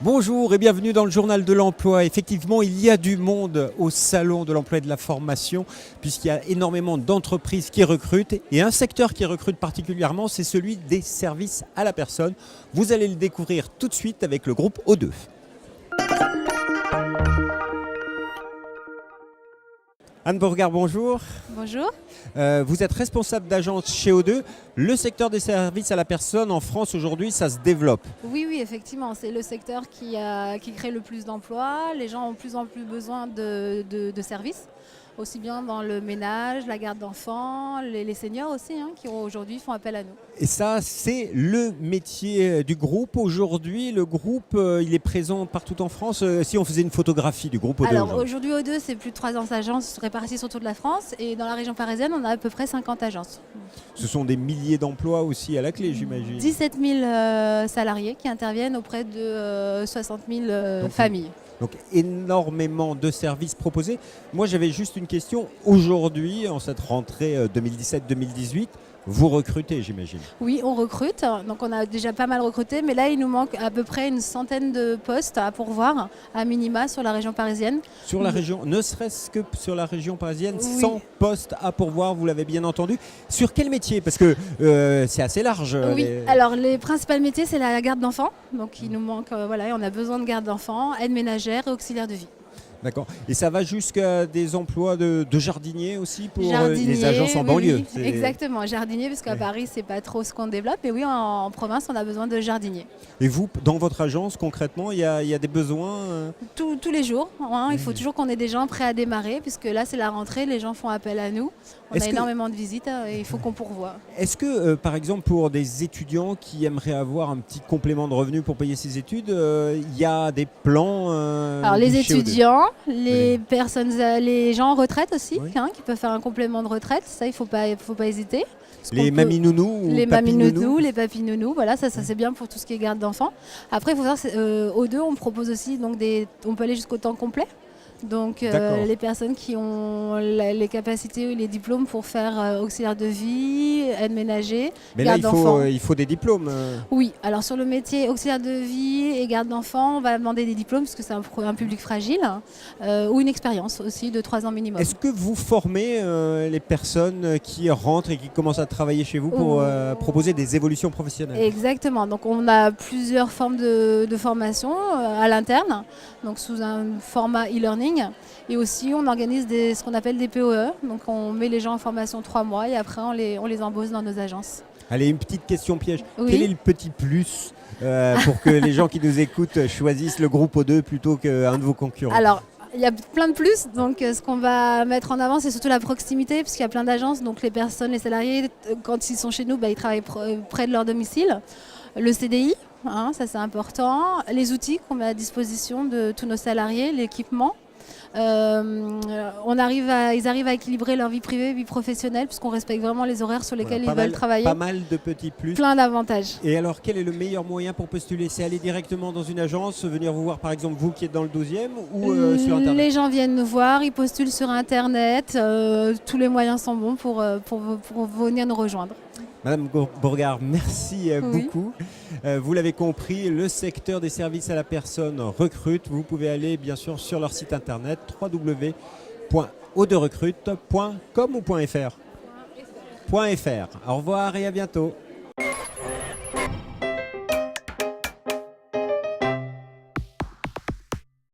Bonjour et bienvenue dans le journal de l'emploi. Effectivement, il y a du monde au salon de l'emploi et de la formation puisqu'il y a énormément d'entreprises qui recrutent et un secteur qui recrute particulièrement, c'est celui des services à la personne. Vous allez le découvrir tout de suite avec le groupe O2. Anne Beauregard, bonjour. Bonjour. Vous êtes responsable d'agence chez O2. Le secteur des services à la personne en France aujourd'hui, ça se développe. Oui, effectivement, c'est le secteur qui crée le plus d'emplois. Les gens ont de plus en plus besoin de services, aussi bien dans le ménage, la garde d'enfants, les seniors aussi, qui aujourd'hui font appel à nous. Et ça, c'est le métier du groupe. Aujourd'hui, le groupe, il est présent partout en France. Si on faisait une photographie du groupe O2 Alors aujourd'hui, O2, c'est plus de 300 agences réparties sur toute la France. Et dans la région parisienne, on a à peu près 50 agences. Ce sont des milliers d'emplois aussi à la clé, j'imagine. 17 000 salariés qui interviennent auprès de 60 000 familles. Donc énormément de services proposés. Moi, j'avais juste une question. Aujourd'hui, en cette rentrée 2017-2018, vous recrutez, j'imagine. Oui, on recrute. Donc on a déjà pas mal recruté, mais là il nous manque à peu près une centaine de postes à pourvoir à minima sur la région parisienne. Sur la région, ne serait-ce que sur la région parisienne, Oui. 100 postes à pourvoir, vous l'avez bien entendu. Sur quel métier? Parce que c'est assez large. Oui, alors les principaux métiers c'est la garde d'enfants. Donc il nous manque, on a besoin de garde d'enfants, aide ménagère et auxiliaire de vie. D'accord. Et ça va jusqu'à des emplois de jardiniers aussi pour Jardinier, les agences en oui, banlieue. oui, exactement, jardinier, parce qu'à Paris c'est pas trop ce qu'on développe, mais oui en province on a besoin de jardiniers. Et vous, dans votre agence, concrètement, il y a des besoins Tous les jours, il faut toujours qu'on ait des gens prêts à démarrer, puisque là c'est la rentrée, les gens font appel à nous. On a énormément de visites et il faut qu'on pourvoie. Est-ce que, par exemple, pour des étudiants qui aimeraient avoir un petit complément de revenu pour payer ses études, il y a des plans Alors les chez O2? étudiants, les gens en retraite aussi, Oui. Qui peuvent faire un complément de retraite, ça il faut pas hésiter. Les maminounous ou Les papinounous maminounous, les papinounous, voilà, ça c'est bien pour tout ce qui est garde d'enfants. Après, il faut savoir, O2, on propose aussi, donc on peut aller jusqu'au temps complet. Donc les personnes qui ont les capacités ou les diplômes pour faire auxiliaire de vie, aide ménager, Mais là, garde d'enfants. il faut des diplômes. Oui, alors sur le métier auxiliaire de vie et garde d'enfants, on va demander des diplômes parce que c'est un public fragile, ou une expérience aussi de 3 ans minimum. Est-ce que vous formez les personnes qui rentrent et qui commencent à travailler chez vous pour proposer des évolutions professionnelles? Exactement, donc on a plusieurs formes de formation à l'interne, donc sous un format e-learning, et aussi on organise ce qu'on appelle des POE, donc on met les gens en formation 3 mois et après on les embauche dans nos agences. Allez, une petite question piège. Oui. Quel est le petit plus pour que les gens qui nous écoutent choisissent le groupe O2 plutôt qu'un de vos concurrents? Alors, il y a plein de plus, donc ce qu'on va mettre en avant, c'est surtout la proximité, puisqu'il y a plein d'agences, donc les personnes, les salariés, quand ils sont chez nous, ils travaillent près de leur domicile. Le CDI, ça c'est important. Les outils qu'on met à disposition de tous nos salariés, l'équipement. Ils arrivent à équilibrer leur vie privée et vie professionnelle, puisqu'on respecte vraiment les horaires sur lesquels ils veulent travailler. Pas mal de petits plus. Plein d'avantages. Et alors, quel est le meilleur moyen pour postuler? C'est aller directement dans une agence, venir vous voir, par exemple, vous qui êtes dans le 12e, ou sur Internet? Les gens viennent nous voir, ils postulent sur Internet. Tous les moyens sont bons pour venir nous rejoindre. Madame Beauregard, merci beaucoup. Vous l'avez compris, le secteur des services à la personne recrute. Vous pouvez aller bien sûr sur leur site internet www.o2recrute.com ou .fr. .fr. Au revoir et à bientôt.